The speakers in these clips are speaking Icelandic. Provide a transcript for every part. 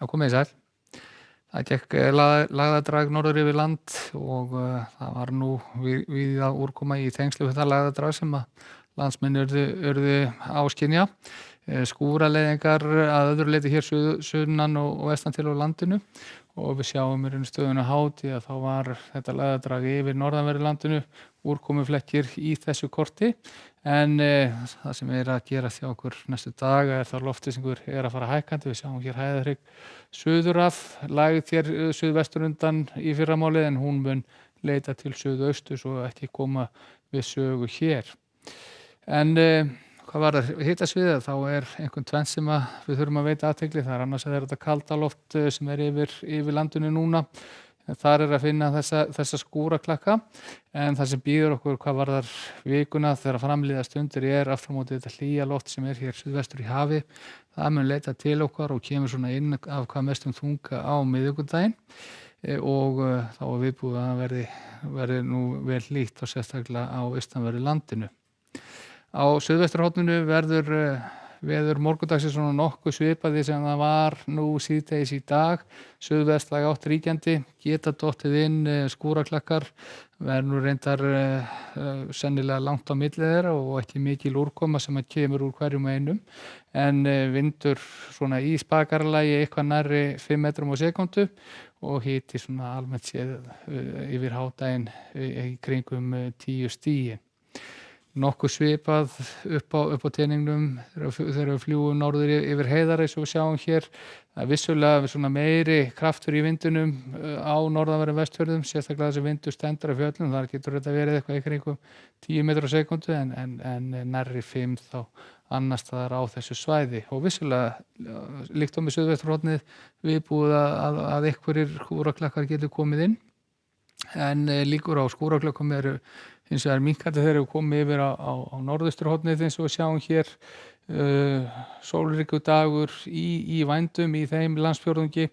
Já, komið þið sæl. Það gekk lagðardrag norður yfir land og það var nú víða úrkoma í tengslu við það lagðardrag sem að landsmenn urðu áskynja. Skúraleiðingar að öðru leyti hér sunnan og vestan til á landinu og við sjáum í raun stöðuna Háti að þá var þetta lagðardrag yfir norðanverðu landinu, úrkomuflekkir í þessu korti. En það sem að gerast hjá okkur næstu daga þá loftþrýstingur að fara hækkandi. Við sjáum hér hæðarhrygg suður af, lægð hér suðvestur undan í fyrramálið en hún mun leita til suðausturs og ekki koma við sögu hér. En hvað varðar hitasviðið þá einhvern tvennt sem við þurfum að veita athygli. Það annars að þetta kalda loft sem yfir landinu núna. Þar að finna þessa skúraklakka en það sem býður okkur hvað varðar vikuna þegar framlíða stundir aftur á móti þetta hlýja loft sem hér suðvestur í hafi. Það mun leita til okkar og kemur svona inn af hvað mestum þunga á miðvikudaginn og þá viðbúið að verði nú vel hlýtt og sérstaklega á austanverðu landinu. Á suðvesturhorninu verður veður morgundagsins svona nokkuð svipað því sem það var nú síðdegis í dag. Suðvestlæg átt ríkjandi, geta dottið inn skúraklakkar, verður nú reyndar sennilega langt á milli þeirra og ekki mikil úrkoma sem að kemur úr hverjum einum. En vindur svona í spakarlagi eitthvað nærri 5 metrum á sekúndu og hiti svona almennt séð yfir hádaginn í kringum 10 stigi. Nokkuð svipað upp á teiningnum þegar við fljúgum norður yfir heiðar eins og við sjáum hér. Það vissulega svona meiri kraftur í vindunum á norðanverðum Vestfjörðum, sérstaklega þessi vindur stendur af fjöllum. Þar getur þetta verið eitthvað í kringum 10 metrar á sekúndu en nærri 5 þá annars staðar á þessu svæði. Og vissulega líkt á með suðvesturhornið viðbúið að einhverjir skúraklakkar getur komið inn. En líkur á skúraklökkum hins vegar minnkandi þegar við komum yfir á norðausturhornið eins og við sjáum hér. Sólríkur dagur í vændum í þeim landsfjórðungi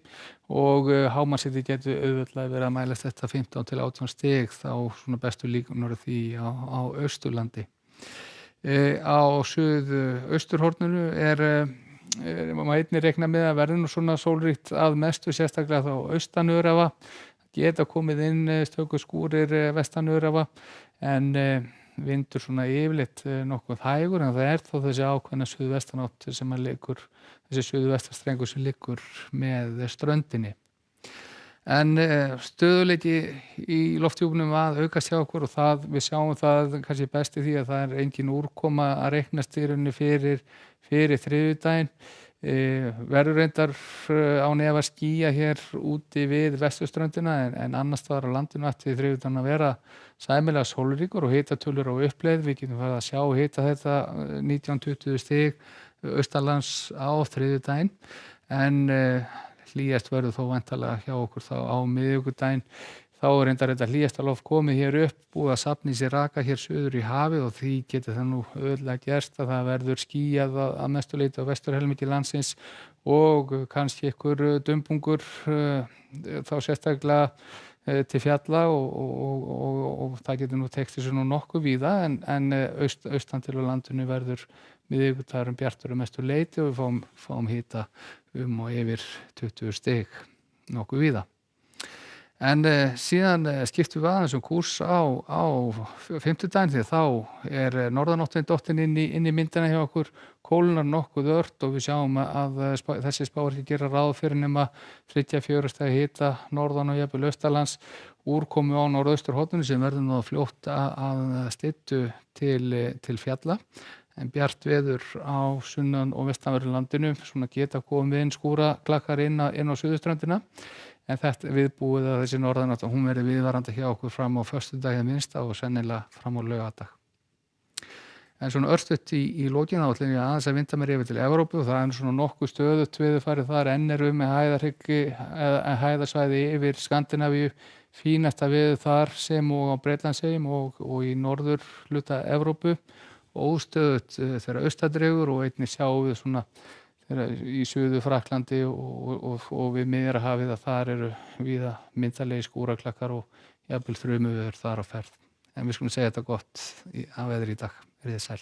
og hámarkshiti getur auðveldlega verið að mælast þetta 15 til 18 stig þá svona bestu líkunar því á Austurlandi. Á suðausturhorninu má einnig reikna með að verði nú svona sólríkt að mestu, sérstaklega þá austanörafa. Geta komið inn stöku skúrir vestanörafa en vindur svona yfirleitt nokkuð hægur en það þó þessi ákveðna suðvestanátt sem þessi suðvestarstrengur sem liggur með ströndinni. En stöðugleiki í lofthjúpnum að aukast hjá okkur og við sjáum það kannski best í því að það engin úrkoma að reiknast í rauninni fyrir þriðjudaginn. Verður reyndar án efa skýja hér úti við vesturströndina en annars staðar á landinu ætti þriðjudaginn að vera sæmilega sólríkur og hitatölur á uppleið. Við getum farið að sjá hita þetta 19-20 stig austanlands á þriðjudaginn en hlýjast verður þó væntanlega hjá okkur þá á miðvikudaginn. Þá reyndar þetta hlýjasta loft komið hér upp, búið að safna í sér raka hér suður í hafið og því getur það nú auðvitað gerst að það verður skýjað að mestu leyti á vesturhelmingi landsins og kannski einhver dumbungur þá sérstaklega til fjalla og það getur nú tekst þessu nú nokkuð víða en austan til á landinu verður miðvikudagur bjartur mestu leyti og við fáum hita og yfir 20 stig nokkuð víða. En síðan skiptum við aðeins kúrs á fimmtudaginn því þá norðanáttin dottin inn í myndina hjá okkur, kólnar nokkuð ört og við sjáum að þessi spá ekki gera ráð fyrir nema 3-4 stiga hita norðan og jafnvel austanlands, úrkomu á norðausturhorninu sem verður nú fljótt að styttu til fjalla. En bjart veður á sunnan og vestanverðu landinu, svona geta komið inn skúraklakkar inn á suðurströndina. En þetta viðbúið að þessi norðanátt hún verði viðvarandi hjá okkur fram á föstudag hið minnsta og sennilega fram á laugardag. En svona örstutt í lokin þá ætlum ég aðeins að vinda mér yfir til Evrópu og það svona nokkuð stöðugt veðurfarið þar enn við með hæðarsvæði yfir Skandinavíu, fínasta veður þar sem og á Bretlandseyjum og í norður hluta Evrópu, óstöðugt þegar austadregur og einnig sjáum við svona í suður Frakklandi og við Miðjarðarhafið að þar víða myndarlegir skúraklakkar og jafnvel þrumuveður þar á ferð. En við skulum segja þetta gott af veðri í dag. Verið þið sæl.